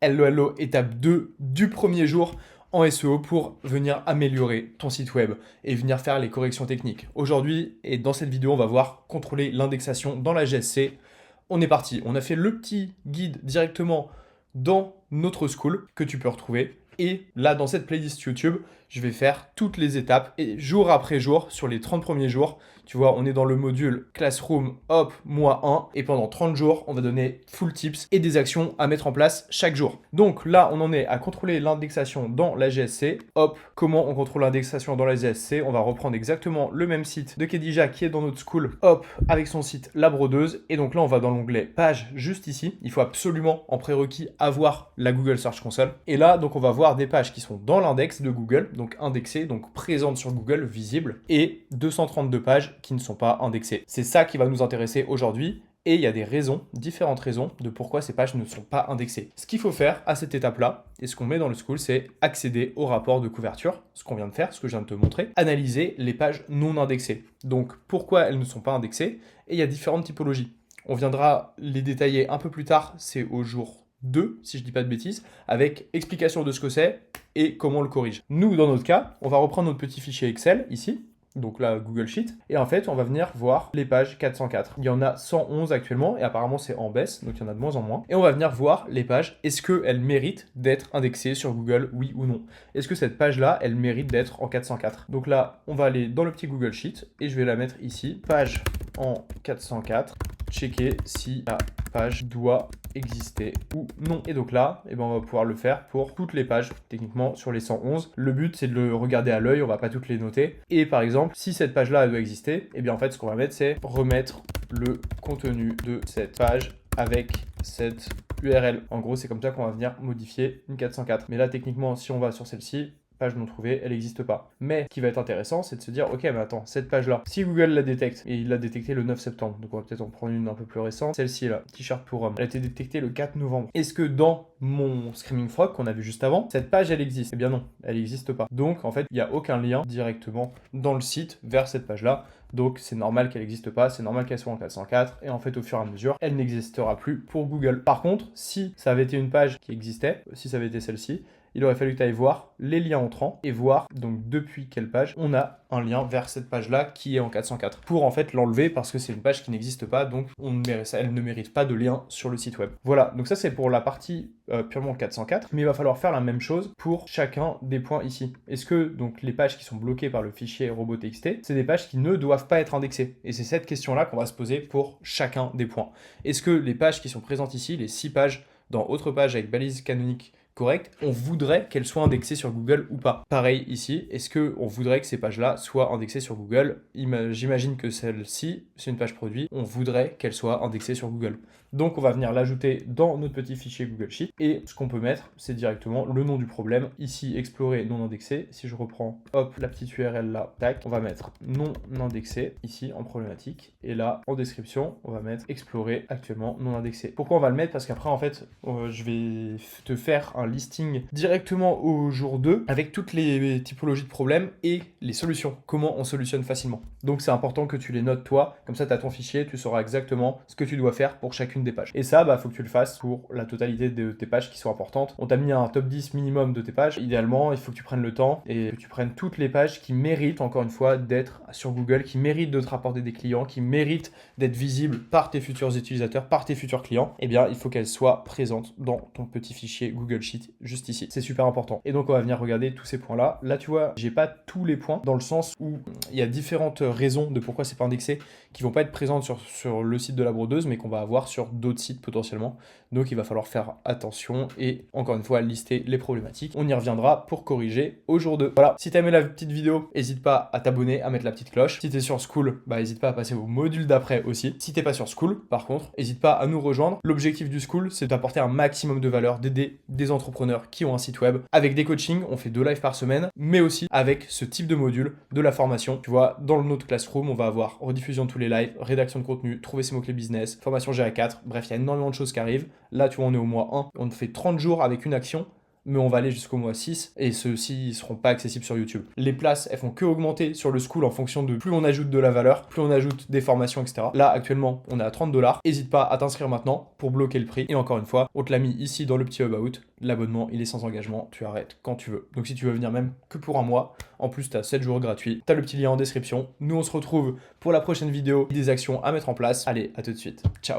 Hello hello, étape 2 du premier jour en SEO pour venir améliorer ton site web et venir faire les corrections techniques. Aujourd'hui et dans cette vidéo, on va voir contrôler l'indexation dans la GSC. On est parti, on a fait le petit guide directement dans notre school que tu peux retrouver. Et là, dans cette playlist YouTube, je vais faire toutes les étapes et jour après jour, sur les 30 premiers jours, tu vois, on est dans le module Classroom, hop, mois 1. Et pendant 30 jours, on va donner full tips et des actions à mettre en place chaque jour. Donc là, on en est à contrôler l'indexation dans la GSC. Hop, comment on contrôle l'indexation dans la GSC? On va reprendre exactement le même site de Kedija qui est dans notre school. Hop, avec son site La Brodeuse. Et donc là, on va dans l'onglet page juste ici. Il faut absolument en prérequis avoir la Google Search Console. Et là, donc on va voir des pages qui sont dans l'index de Google, donc indexées, donc présentes sur Google, visibles, et 232 pages qui ne sont pas indexées. C'est ça qui va nous intéresser aujourd'hui. Et il y a des raisons, différentes raisons, de pourquoi ces pages ne sont pas indexées. Ce qu'il faut faire à cette étape-là, et ce qu'on met dans le school, c'est accéder au rapport de couverture, ce qu'on vient de faire, ce que je viens de te montrer, analyser les pages non indexées. Donc pourquoi elles ne sont pas indexées? Et il y a différentes typologies. On viendra les détailler un peu plus tard, c'est au jour 2, si je dis pas de bêtises, avec explication de ce que c'est et comment on le corrige. Nous, dans notre cas, on va reprendre notre petit fichier Excel, ici, donc là, Google Sheet, et en fait, on va venir voir les pages 404. Il y en a 111 actuellement, et apparemment, c'est en baisse, donc il y en a de moins en moins. Et on va venir voir les pages, est-ce qu'elles méritent d'être indexées sur Google, oui ou non? Est-ce que cette page-là, elle mérite d'être en 404? Donc là, on va aller dans le petit Google Sheet, et je vais la mettre ici, page en 404, checker si la page doit exister ou non. Et donc là, eh ben, on va pouvoir le faire pour toutes les pages, techniquement sur les 111. Le but, c'est de le regarder à l'œil, on va pas toutes les noter. Et par exemple, si cette page-là, elle doit exister, eh bien en fait, ce qu'on va mettre, c'est remettre le contenu de cette page avec cette URL. En gros, c'est comme ça qu'on va venir modifier une 404. Mais là, techniquement, si on va sur celle-ci, page non trouvée, elle n'existe pas. Mais ce qui va être intéressant, c'est de se dire, ok, mais attends, cette page-là, si Google la détecte, et il l'a détectée le 9 septembre, donc on va peut-être en prendre une un peu plus récente, celle-ci là, t-shirt pour homme, elle a été détectée le 4 novembre. Est-ce que dans mon Screaming Frog qu'on a vu juste avant, cette page, elle existe? Eh bien non, elle n'existe pas. Donc, en fait, il n'y a aucun lien directement dans le site vers cette page-là. Donc c'est normal qu'elle n'existe pas, c'est normal qu'elle soit en 404, et en fait au fur et à mesure, elle n'existera plus pour Google. Par contre, si ça avait été une page qui existait, si ça avait été celle-ci, il aurait fallu que tu ailles voir les liens entrants et voir donc depuis quelle page on a un lien vers cette page-là qui est en 404 pour en fait l'enlever parce que c'est une page qui n'existe pas, donc elle ne mérite pas de lien sur le site web. Voilà, donc ça c'est pour la partie purement 404, mais il va falloir faire la même chose pour chacun des points ici. Est-ce que donc les pages qui sont bloquées par le fichier robot.txt, c'est des pages qui ne doivent pas être indexées? Et c'est cette question-là qu'on va se poser pour chacun des points. Est-ce que les pages qui sont présentes ici, les 6 pages dans autre page avec balise canonique correcte, on voudrait qu'elles soient indexées sur Google ou pas? Pareil ici, est-ce qu'on voudrait que ces pages-là soient indexées sur Google? J'imagine que celle-ci, c'est une page produit, on voudrait qu'elle soit indexée sur Google. Donc on va venir l'ajouter dans notre petit fichier Google Sheet, et ce qu'on peut mettre, c'est directement le nom du problème. Ici, explorer non indexé. Si je reprends, hop, la petite URL là, tac, on va mettre non indexé, ici en problématique, et là, en description, on va mettre explorer actuellement non indexé. Pourquoi on va le mettre? Parce qu'après, en fait, je vais te faire un listing directement au jour 2 avec toutes les typologies de problèmes et les solutions, comment on solutionne facilement. Donc c'est important que tu les notes toi, comme ça tu as ton fichier, tu sauras exactement ce que tu dois faire pour chacune des pages. Et ça, faut que tu le fasses pour la totalité de tes pages qui sont importantes. On t'a mis un top 10 minimum de tes pages. Idéalement, il faut que tu prennes le temps et que tu prennes toutes les pages qui méritent, encore une fois, d'être sur Google, qui méritent de te rapporter des clients, qui méritent d'être visibles par tes futurs utilisateurs, par tes futurs clients. Eh bien, il faut qu'elles soient présentes dans ton petit fichier Google Sheet juste ici. C'est super important. Et donc, on va venir regarder tous ces points-là. Là, tu vois, j'ai pas tous les points dans le sens où il y a différentes raisons de pourquoi c'est pas indexé qui vont pas être présentes sur le site de la brodeuse, mais qu'on va avoir sur d'autres sites potentiellement. Donc il va falloir faire attention et encore une fois lister les problématiques. On y reviendra pour corriger au jour 2. Voilà, si t'as aimé la petite vidéo, n'hésite pas à t'abonner, à mettre la petite cloche. Si t'es sur School, n'hésite pas à passer au module d'après aussi. Si t'es pas sur School, par contre, n'hésite pas à nous rejoindre. L'objectif du School, c'est d'apporter un maximum de valeur, d'aider des entrepreneurs qui ont un site web. Avec des coachings, on fait 2 lives par semaine, mais aussi avec ce type de module, de la formation. Tu vois, dans le Note Classroom, on va avoir rediffusion de tous les lives, rédaction de contenu, trouver ses mots-clés business, formation GA4, bref, il y a énormément de choses qui arrivent. Là, tu vois, on est au mois 1, on fait 30 jours avec une action, mais on va aller jusqu'au mois 6 et ceux-ci ne seront pas accessibles sur YouTube. Les places, elles font que augmenter sur le School en fonction de plus on ajoute de la valeur, plus on ajoute des formations, etc. Là, actuellement, on est à 30 $. N'hésite pas à t'inscrire maintenant pour bloquer le prix. Et encore une fois, on te l'a mis ici dans le petit About. L'abonnement, il est sans engagement. Tu arrêtes quand tu veux. Donc si tu veux venir même que pour un mois, en plus, tu as 7 jours gratuits. Tu as le petit lien en description. Nous, on se retrouve pour la prochaine vidéo. Des actions à mettre en place. Allez, à tout de suite. Ciao.